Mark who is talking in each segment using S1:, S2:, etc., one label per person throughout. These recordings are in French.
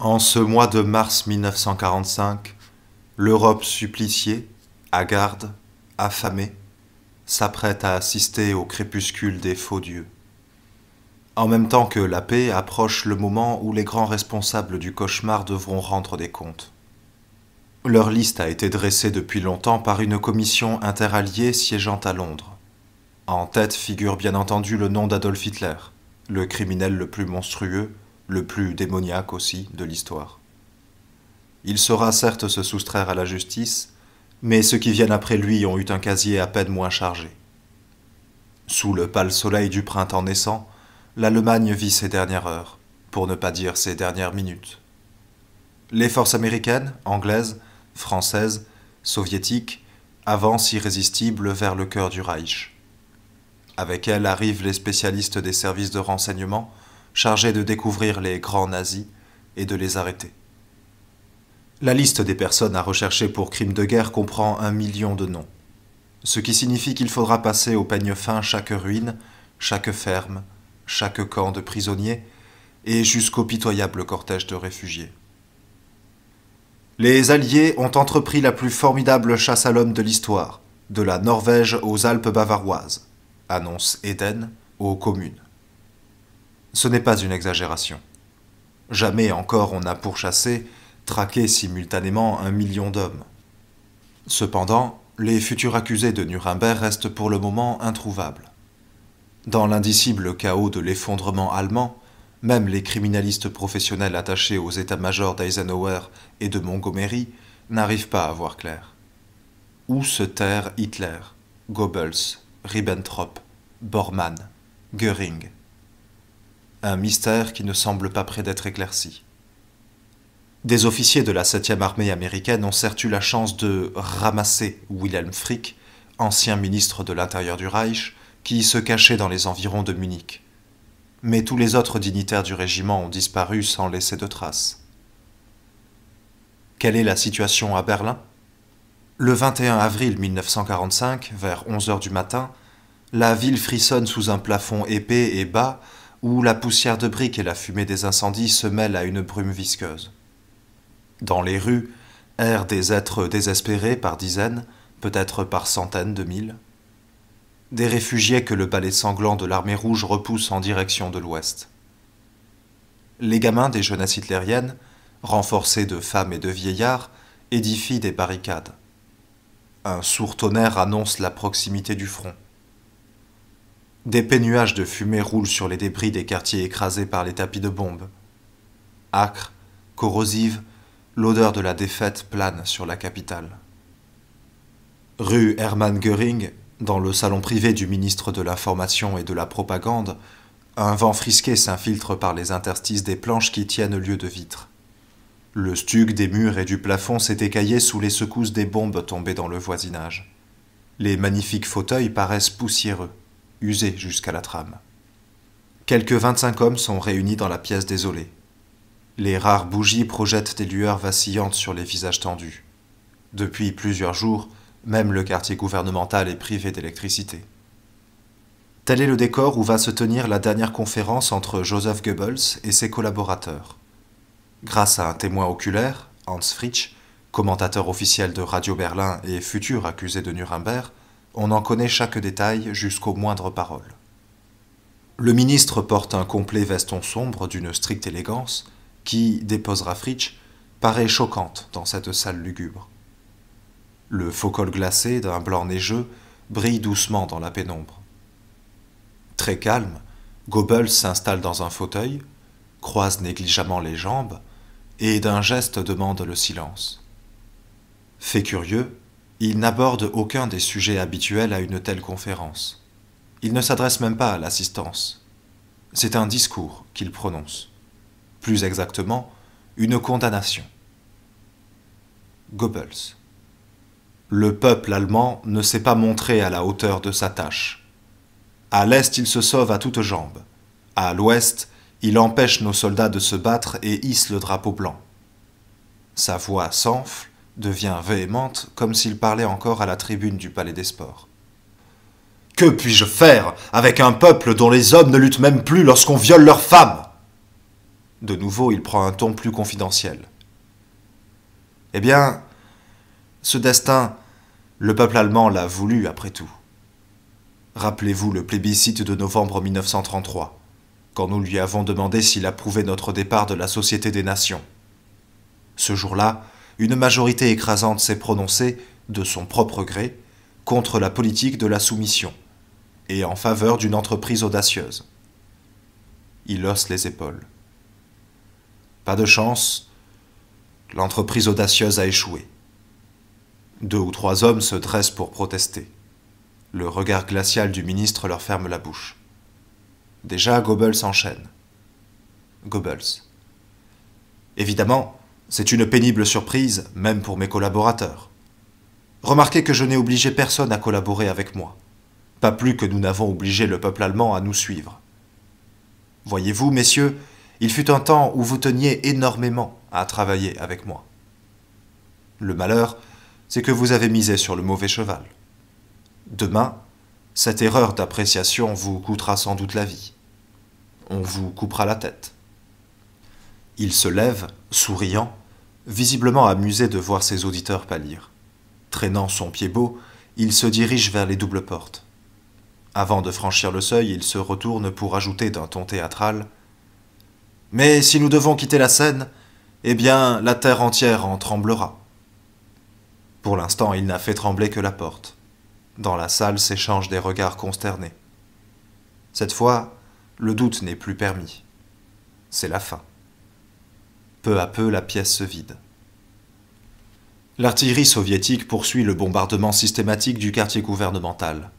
S1: En ce mois de mars 1945, l'Europe suppliciée, hagarde, affamée, s'apprête à assister au crépuscule des faux dieux. En même temps que la paix approche le moment où les grands responsables du cauchemar devront rendre des comptes. Leur liste a été dressée depuis longtemps par une commission interalliée siégeant à Londres. En tête figure bien entendu le nom d'Adolf Hitler, le criminel le plus monstrueux, le plus démoniaque aussi de l'histoire. Il saura certes se soustraire à la justice, mais ceux qui viennent après lui ont eu un casier à peine moins chargé. Sous le pâle soleil du printemps naissant, l'Allemagne vit ses dernières heures, pour ne pas dire ses dernières minutes. Les forces américaines, anglaises, françaises, soviétiques avancent irrésistibles vers le cœur du Reich. Avec elles arrivent les spécialistes des services de renseignement chargés de découvrir les grands nazis et de les arrêter. La liste des personnes à rechercher pour crimes de guerre comprend 1 million de noms, ce qui signifie qu'il faudra passer au peigne fin chaque ruine, chaque ferme, chaque camp de prisonniers et jusqu'au pitoyable cortège de réfugiés. Les Alliés ont entrepris la plus formidable chasse à l'homme de l'histoire, de la Norvège aux Alpes bavaroises, annonce Eden aux communes. Ce n'est pas une exagération. Jamais encore on n'a pourchassé, traqué simultanément 1 million d'hommes. Cependant, les futurs accusés de Nuremberg restent pour le moment introuvables. Dans l'indicible chaos de l'effondrement allemand, même les criminalistes professionnels attachés aux états-majors d'Eisenhower et de Montgomery n'arrivent pas à voir clair. Où se terrent Hitler, Goebbels, Ribbentrop, Bormann, Göring? Un mystère qui ne semble pas près d'être éclairci. Des officiers de la 7e armée américaine ont certes eu la chance de ramasser Wilhelm Frick, ancien ministre de l'Intérieur du Reich, qui se cachait dans les environs de Munich. Mais tous les autres dignitaires du régiment ont disparu sans laisser de traces. Quelle est la situation à Berlin? Le 21 avril 1945, vers 11 heures du matin, la ville frissonne sous un plafond épais et bas où la poussière de briques et la fumée des incendies se mêlent à une brume visqueuse. Dans les rues, errent des êtres désespérés par dizaines, peut-être par centaines de mille. Des réfugiés que le balai sanglant de l'armée rouge repousse en direction de l'ouest. Les gamins des jeunesses hitlériennes, renforcés de femmes et de vieillards, édifient des barricades. Un sourd tonnerre annonce la proximité du front. D'épais nuages de fumée roulent sur les débris des quartiers écrasés par les tapis de bombes. Âcre, corrosive, l'odeur de la défaite plane sur la capitale. Rue Hermann Göring, dans le salon privé du ministre de l'Information et de la Propagande, un vent frisqué s'infiltre par les interstices des planches qui tiennent lieu de vitres. Le stuc des murs et du plafond s'est écaillé sous les secousses des bombes tombées dans le voisinage. Les magnifiques fauteuils paraissent poussiéreux, usés jusqu'à la trame. Quelques 25 hommes sont réunis dans la pièce désolée. Les rares bougies projettent des lueurs vacillantes sur les visages tendus. Depuis plusieurs jours, même le quartier gouvernemental est privé d'électricité. Tel est le décor où va se tenir la dernière conférence entre Joseph Goebbels et ses collaborateurs. Grâce à un témoin oculaire, Hans Fritsch, commentateur officiel de Radio Berlin et futur accusé de Nuremberg, on en connaît chaque détail jusqu'aux moindres paroles. Le ministre porte un complet veston sombre d'une stricte élégance qui, déposera Fritsch, paraît choquante dans cette salle lugubre. Le faux col glacé d'un blanc neigeux brille doucement dans la pénombre. Très calme, Goebbels s'installe dans un fauteuil, croise négligemment les jambes et d'un geste demande le silence. Fait curieux, il n'aborde aucun des sujets habituels à une telle conférence. Il ne s'adresse même pas à l'assistance. C'est un discours qu'il prononce. Plus exactement, une condamnation. Goebbels. Le peuple allemand ne s'est pas montré à la hauteur de sa tâche. À l'est, il se sauve à toutes jambes. À l'ouest, il empêche nos soldats de se battre et hisse le drapeau blanc. Sa voix s'enfle, devient véhémente, comme s'il parlait encore à la tribune du Palais des Sports. Que puis-je faire avec un peuple dont les hommes ne luttent même plus lorsqu'on viole leurs femmes? De nouveau, il prend un ton plus confidentiel. Eh bien, ce destin, le peuple allemand l'a voulu après tout. Rappelez-vous le plébiscite de novembre 1933, quand nous lui avons demandé s'il approuvait notre départ de la Société des Nations. Ce jour-là, une majorité écrasante s'est prononcée, de son propre gré, contre la politique de la soumission et en faveur d'une entreprise audacieuse. Il hausse les épaules. Pas de chance, l'entreprise audacieuse a échoué. 2 ou 3 hommes se dressent pour protester. Le regard glacial du ministre leur ferme la bouche. Déjà, Goebbels enchaîne. Goebbels. Évidemment, c'est une pénible surprise, même pour mes collaborateurs. Remarquez que je n'ai obligé personne à collaborer avec moi, pas plus que nous n'avons obligé le peuple allemand à nous suivre. Voyez-vous, messieurs, il fut un temps où vous teniez énormément à travailler avec moi. Le malheur, c'est que vous avez misé sur le mauvais cheval. Demain, cette erreur d'appréciation vous coûtera sans doute la vie. On vous coupera la tête. Il se lève, souriant, visiblement amusé de voir ses auditeurs pâlir. Traînant son pied-bot, il se dirige vers les doubles portes. Avant de franchir le seuil, il se retourne pour ajouter d'un ton théâtral « Mais si nous devons quitter la scène, eh bien, la terre entière en tremblera. » Pour l'instant, il n'a fait trembler que la porte. Dans la salle s'échangent des regards consternés. Cette fois, le doute n'est plus permis. C'est la fin. Peu à peu, la pièce se vide. L'artillerie soviétique poursuit le bombardement systématique du quartier gouvernemental.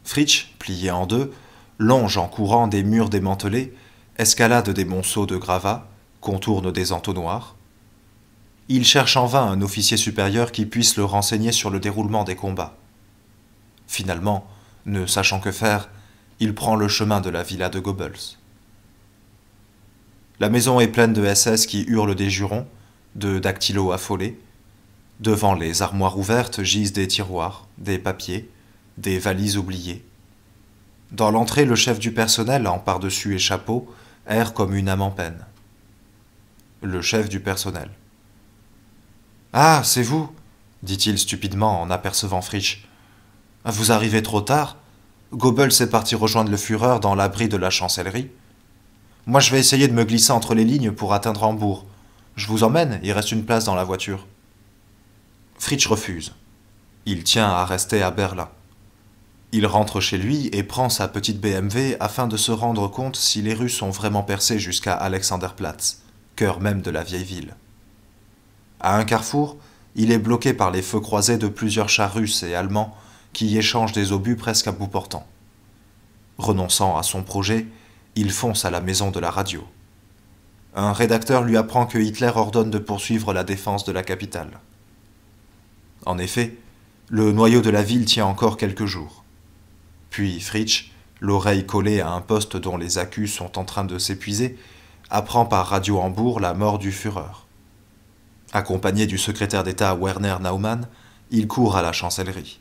S1: Fritsch, plié en deux, longe en courant des murs démantelés, escalade des monceaux de gravats, contourne des entonnoirs. Il cherche en vain un officier supérieur qui puisse le renseigner sur le déroulement des combats. Finalement, ne sachant que faire, il prend le chemin de la villa de Goebbels. La maison est pleine de SS qui hurlent des jurons, de dactylos affolés. Devant les armoires ouvertes gisent des tiroirs, des papiers, des valises oubliées. Dans l'entrée, le chef du personnel, en par-dessus et chapeau, erre comme une âme en peine. Le chef du personnel. « Ah, c'est vous » dit-il stupidement en apercevant Fritsch. « Vous arrivez trop tard. Goebbels est parti rejoindre le Führer dans l'abri de la chancellerie. Moi, je vais essayer de me glisser entre les lignes pour atteindre Hambourg. Je vous emmène, il reste une place dans la voiture. » Fritsch refuse. Il tient à rester à Berlin. Il rentre chez lui et prend sa petite BMW afin de se rendre compte si les rues sont vraiment percées jusqu'à Alexanderplatz, cœur même de la vieille ville. À un carrefour, il est bloqué par les feux croisés de plusieurs chars russes et allemands qui échangent des obus presque à bout portant. Renonçant à son projet, il fonce à la maison de la radio. Un rédacteur lui apprend que Hitler ordonne de poursuivre la défense de la capitale. En effet, le noyau de la ville tient encore quelques jours. Puis Fritsch, l'oreille collée à un poste dont les accus sont en train de s'épuiser, apprend par Radio Hambourg la mort du Führer. Accompagné du secrétaire d'État Werner Naumann, il court à la chancellerie.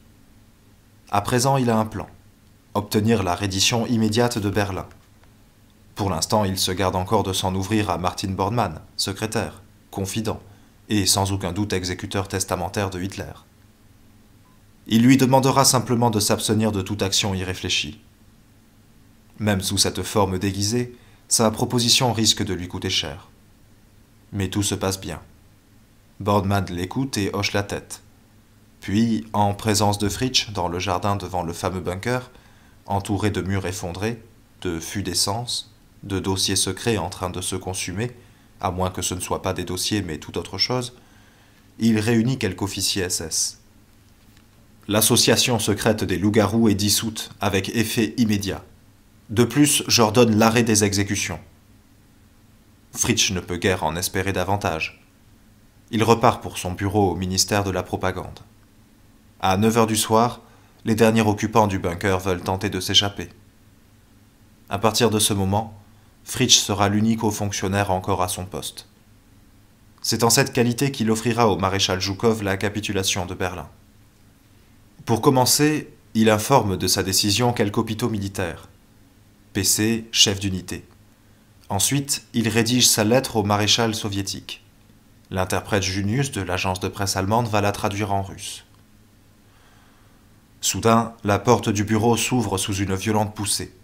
S1: À présent, il a un plan. Obtenir la reddition immédiate de Berlin. Pour l'instant, il se garde encore de s'en ouvrir à Martin Bormann, secrétaire, confident, et sans aucun doute exécuteur testamentaire de Hitler. Il lui demandera simplement de s'abstenir de toute action irréfléchie. Même sous cette forme déguisée, sa proposition risque de lui coûter cher. Mais tout se passe bien. Bormann l'écoute et hoche la tête. Puis, en présence de Fritsch, dans le jardin devant le fameux bunker, entouré de murs effondrés, de fûts d'essence, de dossiers secrets en train de se consumer, à moins que ce ne soient pas des dossiers mais tout autre chose, il réunit quelques officiers SS. L'association secrète des loups-garous est dissoute avec effet immédiat. De plus, j'ordonne l'arrêt des exécutions. Fritsch ne peut guère en espérer davantage. Il repart pour son bureau au ministère de la Propagande. À 9 heures du soir, les derniers occupants du bunker veulent tenter de s'échapper. À partir de ce moment, Fritsch sera l'unique haut fonctionnaire encore à son poste. C'est en cette qualité qu'il offrira au maréchal Zhukov la capitulation de Berlin. Pour commencer, il informe de sa décision quelques hôpitaux militaires. PC, chef d'unité. Ensuite, il rédige sa lettre au maréchal soviétique. L'interprète Junius de l'agence de presse allemande va la traduire en russe. Soudain, la porte du bureau s'ouvre sous une violente poussée.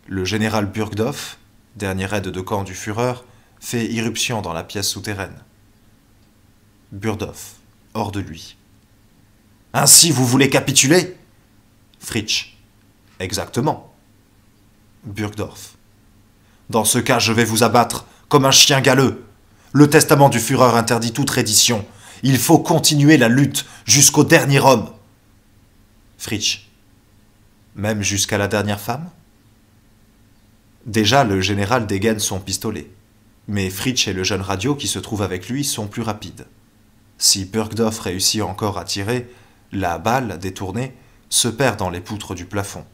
S1: Le général Burgdorf, dernier aide de camp du Führer, fait irruption dans la pièce souterraine. Burgdorf, hors de lui. « Ainsi vous voulez capituler ?» Fritsch. « Exactement. » Burgdorf. « Dans ce cas, je vais vous abattre comme un chien galeux. Le testament du Führer interdit toute reddition. Il faut continuer la lutte jusqu'au dernier homme. » Fritsch. « Même jusqu'à la dernière femme ?» Déjà, le général dégaine son pistolet. Mais Fritsch et le jeune radio qui se trouve avec lui sont plus rapides. Si Burgdorf réussit encore à tirer, la balle, détournée, se perd dans les poutres du plafond.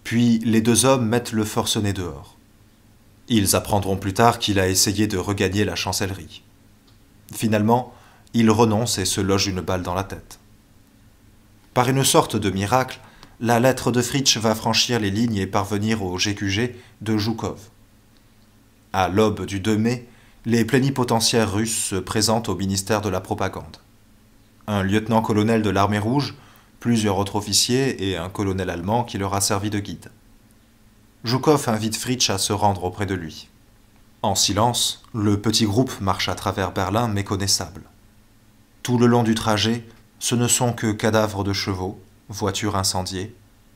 S1: Puis les deux hommes mettent le forcené dehors. Ils apprendront plus tard qu'il a essayé de regagner la chancellerie. Finalement, il renonce et se loge une balle dans la tête. Par une sorte de miracle, la lettre de Fritsch va franchir les lignes et parvenir au GQG de Zhukov. À l'aube du 2 mai, les plénipotentiaires russes se présentent au ministère de la Propagande. Un lieutenant-colonel de l'armée rouge, plusieurs autres officiers et un colonel allemand qui leur a servi de guide. Zhukov invite Fritsch à se rendre auprès de lui. En silence, le petit groupe marche à travers Berlin méconnaissable. Tout le long du trajet, ce ne sont que cadavres de chevaux, voitures incendiées,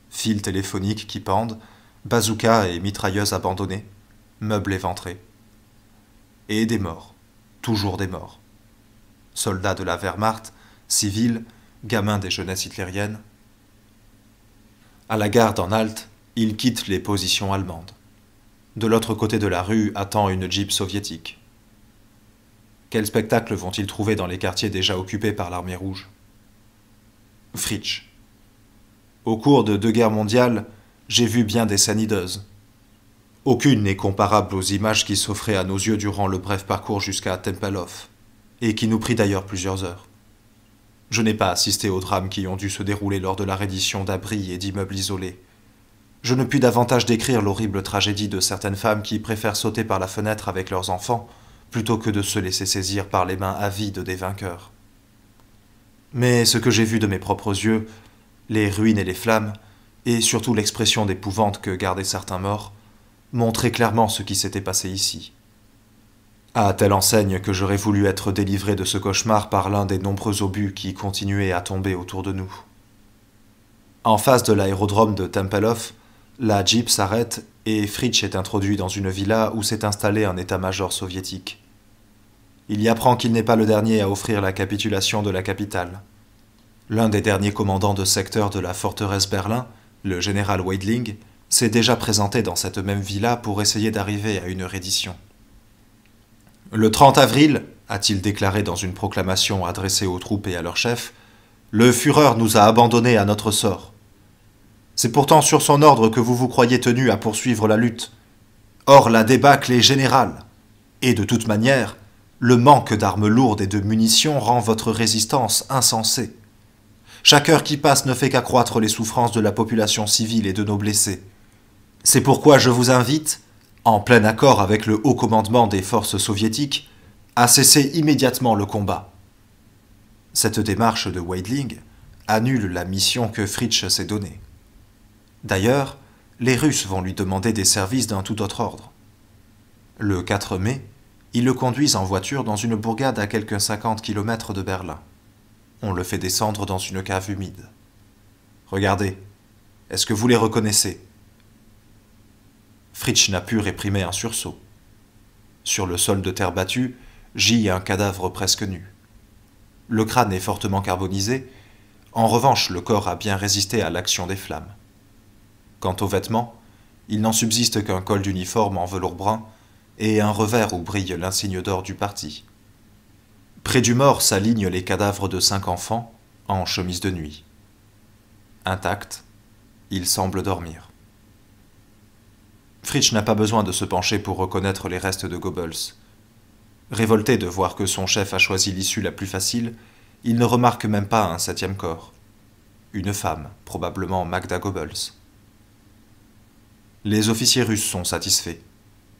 S1: fils téléphoniques qui pendent, bazookas et mitrailleuses abandonnées, meubles éventrés. Et des morts, toujours des morts. Soldats de la Wehrmacht, civils, gamins des jeunesses hitlériennes. À la gare d'Anhalt, ils quittent les positions allemandes. De l'autre côté de la rue attend une Jeep soviétique. Quel spectacle vont-ils trouver dans les quartiers déjà occupés par l'armée rouge? Fritsch. Au cours de 2 guerres mondiales, j'ai vu bien des scènes hideuses. Aucune n'est comparable aux images qui s'offraient à nos yeux durant le bref parcours jusqu'à Tempelhof, et qui nous prit d'ailleurs plusieurs heures. Je n'ai pas assisté aux drames qui ont dû se dérouler lors de la reddition d'abris et d'immeubles isolés. Je ne puis davantage décrire l'horrible tragédie de certaines femmes qui préfèrent sauter par la fenêtre avec leurs enfants plutôt que de se laisser saisir par les mains avides des vainqueurs. Mais ce que j'ai vu de mes propres yeux, les ruines et les flammes, et surtout l'expression d'épouvante que gardaient certains morts, montraient clairement ce qui s'était passé ici. À telle enseigne que j'aurais voulu être délivré de ce cauchemar par l'un des nombreux obus qui continuaient à tomber autour de nous. En face de l'aérodrome de Tempelhof, la Jeep s'arrête et Fritsch est introduit dans une villa où s'est installé un état-major soviétique. Il y apprend qu'il n'est pas le dernier à offrir la capitulation de la capitale. L'un des derniers commandants de secteur de la forteresse Berlin, le général Weidling, s'est déjà présenté dans cette même villa pour essayer d'arriver à une reddition. « Le 30 avril, a-t-il déclaré dans une proclamation adressée aux troupes et à leur chef, le Führer nous a abandonnés à notre sort. C'est pourtant sur son ordre que vous vous croyez tenu à poursuivre la lutte. Or, la débâcle est générale. Et de toute manière, le manque d'armes lourdes et de munitions rend votre résistance insensée. Chaque heure qui passe ne fait qu'accroître les souffrances de la population civile et de nos blessés. C'est pourquoi je vous invite, en plein accord avec le haut commandement des forces soviétiques, à cesser immédiatement le combat. » Cette démarche de Weidling annule la mission que Fritsch s'est donnée. D'ailleurs, les Russes vont lui demander des services d'un tout autre ordre. Le 4 mai, ils le conduisent en voiture dans une bourgade à quelques 50 km de Berlin. On le fait descendre dans une cave humide. « Regardez, est-ce que vous les reconnaissez ?» Fritsch n'a pu réprimer un sursaut. Sur le sol de terre battue, gît un cadavre presque nu. Le crâne est fortement carbonisé, en revanche le corps a bien résisté à l'action des flammes. Quant aux vêtements, il n'en subsiste qu'un col d'uniforme en velours brun et un revers où brille l'insigne d'or du parti. Près du mort s'alignent les cadavres de 5 enfants, en chemise de nuit. Intacts, ils semblent dormir. Fritsch n'a pas besoin de se pencher pour reconnaître les restes de Goebbels. Révolté de voir que son chef a choisi l'issue la plus facile, il ne remarque même pas un 7e corps. Une femme, probablement Magda Goebbels. Les officiers russes sont satisfaits.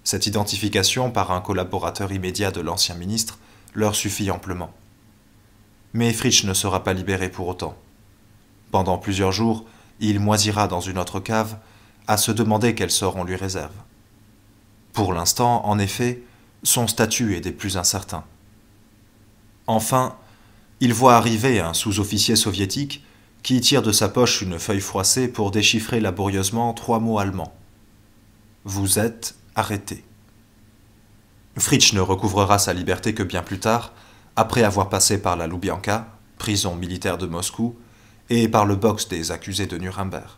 S1: Cette identification par un collaborateur immédiat de l'ancien ministre leur suffit amplement. Mais Fritsch ne sera pas libéré pour autant. Pendant plusieurs jours, il moisira dans une autre cave, à se demander quel sort on lui réserve. Pour l'instant, en effet, son statut est des plus incertains. Enfin, il voit arriver un sous-officier soviétique qui tire de sa poche une feuille froissée pour déchiffrer laborieusement 3 mots allemands. « Vous êtes arrêté ». Fritsch ne recouvrera sa liberté que bien plus tard, après avoir passé par la Loubianka, prison militaire de Moscou, et par le box des accusés de Nuremberg.